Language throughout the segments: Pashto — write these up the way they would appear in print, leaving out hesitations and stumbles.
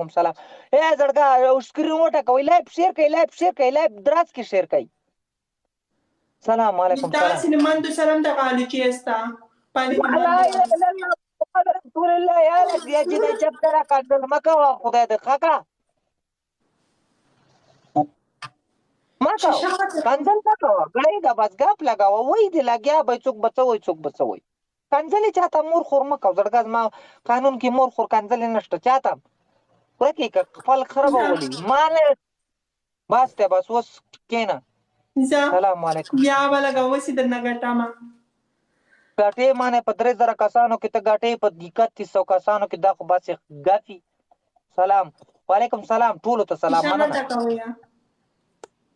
وعلیکم سلام زړګا سکرین وټکوئ لایف شیر کوئ لایف دراز کې شیر کوئ سلام علیکم Está sin mando salam da galu ci esta. Pani di لا mando. اله الا الله محمد رسول الله یا لک یا جنې چپ کرا کاندل مکه وا خدای دې خاکا مکه کاندل مکه غړې دا بس غاپ لگاوه وای دې لګیا به څوک بچوي کنځلې چاته مور خور مکه زړګا ما قانون کې مور خور کنځلې نشته چاته ورکی خپل خرابه ولي مال بس ته بس وس کینا سلام علیکم بیا ولا غوسی د نګټاما ګټې مانه په 3000 کسانو کې ته ګټې په 3100 کسانو کې دا خو بس غافي سلام وعلیکم سلام ټول ته سلام مننه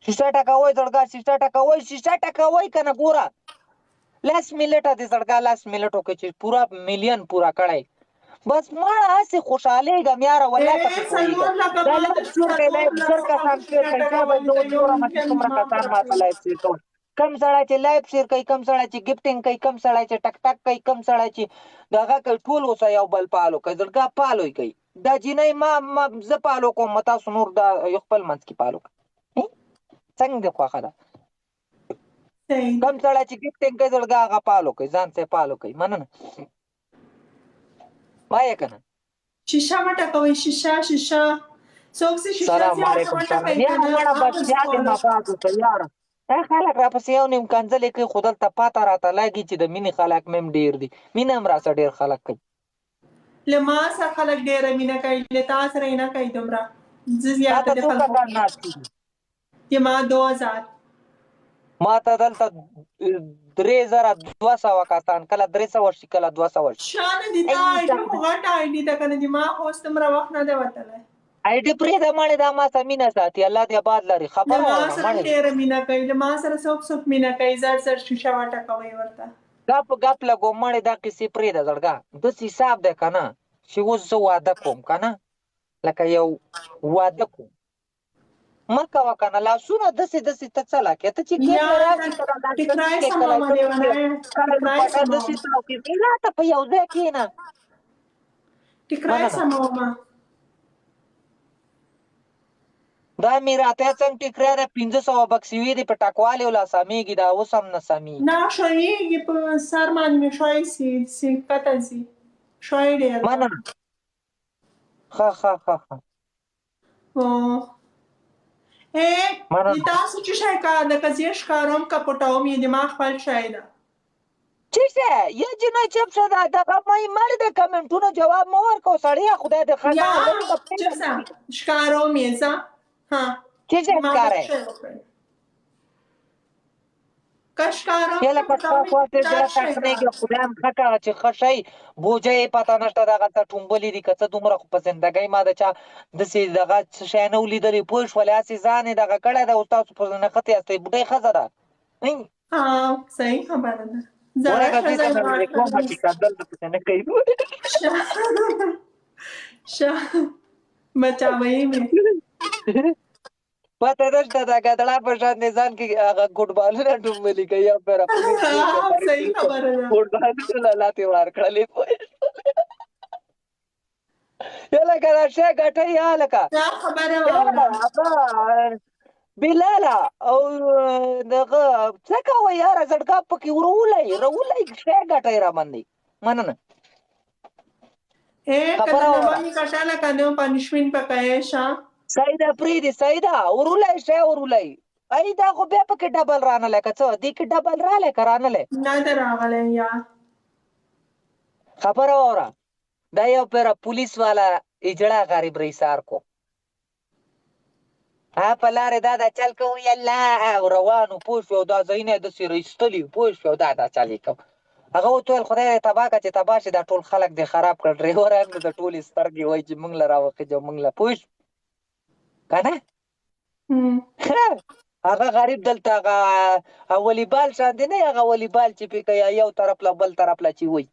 شیشه ټکوي زړګا شیشه ټکوي کنه ګوره لاس ملټه دې زړګا لاس ملټو کې چې پورا مليون پورا کړای بس ما هسه خوشاله غم یار والله ته کوي دا لا څور کې لای څور کسان کې پیسې به دوه څوره مته څومره کسان ما ته لای شي کم سړی چې لایف شیر کوي کم سړی چې گیفټینګ کوي کم سړی چې ټک ټک کوي کم سړی چې داغه کوي ټول وسه یو بل پالو کوي زړګا پالوي کوي دا جنې ما ز پالو کوم متا سنور دا یو خپل منځ کې پالو څنګه دی خو خدا کم سړی چې گیفټینګ کوي زړګا هغه پالو کوي ځان ته پالو کوي مننه وای کنه شیشه مټه کوي شیشه څوک سي شیشه سلام علیکم سلام یا مړه بس یا دې ما پاتو ته یار خلک را پسې یو نیم کنځلې کوي خودل ته پاته راته لاګي چې د مینې خلک مم ډیر دي مینه هم راسه ډیر خلک کوي لما سره خلک ډیر مینه کوي له تاسو سره نه کوي دومره زیاته د خلکو ما 2000 ما ته دلته 3200 کسان کله 300 شي کله 200 شي شان دي دا ایډي غټه ایډي دا کنه دي ما هوست تمره وخت نه دی وتله ایډي پرې د مړې دا ما سمینه ساتي الله دې آباد لري خبره ما سره ډېر مینا کوي ما سره څوک مینا کوي زر شیشه واټه کوي ورته غپ لګو مړې دا کیسې پرې د زړګا د حساب ده کنه چې اوس زه واده کوم کنه لکه یو واده کوم مکه وکنه لاسونه دسي ته چلا کې ته چې کې راځي ټکرای سم باندې ونه دسي ته په یو ځای کې نه ټکرای سم ما دا میراته څنګه ټکرا ده 500 بکسي وی دي په ټاکواله ولا ساميږي دا وسم نه سامي نه شوي په سر باندې شوي سي کته سي شوي ډیر مننه ها تاسو چې شای کا د کزیه ښکاروم کا پټاوم یې دماغ خپل شای ده چیسه یا جنا چپ شدا دغه مې مړ د کمنټونو جواب مو ورکو سړی خدای دې خدا چیسه ښکاروم یې ځه ها چیسه ښکارې کشکارم یلا پټا کوته دا تکنه کې خدای هم خکا چې خشي بوجه پتا نشته دغه ته ټومبلې دي کته دومره خو په زندګۍ ما د چا د سي دغه شانو لیدلې پوښ ولې اسي ځانې دغه کړه د استاد په نه خته استې بډای خزره ها صحیح خبره ده زړه دې کوم چې کدل د څه نه کوي بچاوي مې پته نشته دا غدړه په شان نظام کې هغه ګډبالونه ډوملي کوي او پر پولیس صحیح خبره ده ګډبالونه لاته ور کړلې یلا کړه شه غټه یا لکه خبره بلالا او دغه څه کوي یار زړګا پکې ورولای شه غټه را باندې مننه کله باندې کټاله کنه پنشمنت پکای شه سایدا پریدي سایدا ورولای ای دا خو بیا پکې ډبل رانه لکه څه دې کې ډبل را لکه رانه لې نه دراغله یا خبر اورا دا یو پر پولیس والا اجړه غریب رئیسار کو په لارې دا چل کوي الله روانو پوښ یو دا زینې د سیرستلی پوښ یو دا چالي کو هغه ټول خدای تباکه چې تباشه دا ټول خلک دې خراب کړ ډرایور هم د ټول سترګي وای چې مونږ لرا وخت جو مونږ لا پوښ کنه هغه غریب دلته هغه والیبال شاندې نه هغه والیبال چې په یو طرف لا بل طرف لا چی وای